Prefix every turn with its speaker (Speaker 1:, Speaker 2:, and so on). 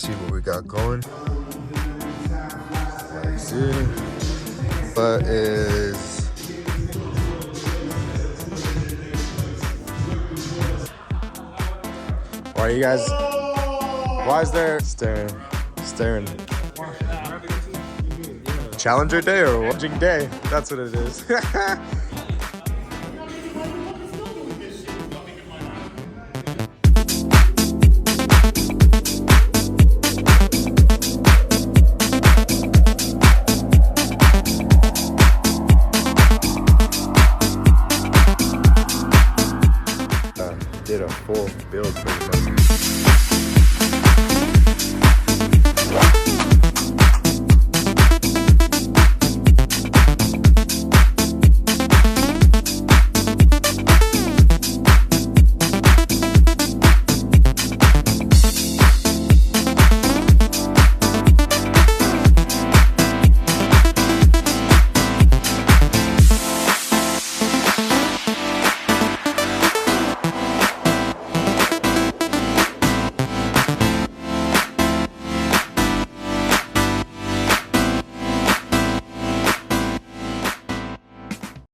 Speaker 1: see what we got going. Let's see. But is why are you guys? Why is there staring? Challenger day or watching day? That's what it is. Did a full build pretty much.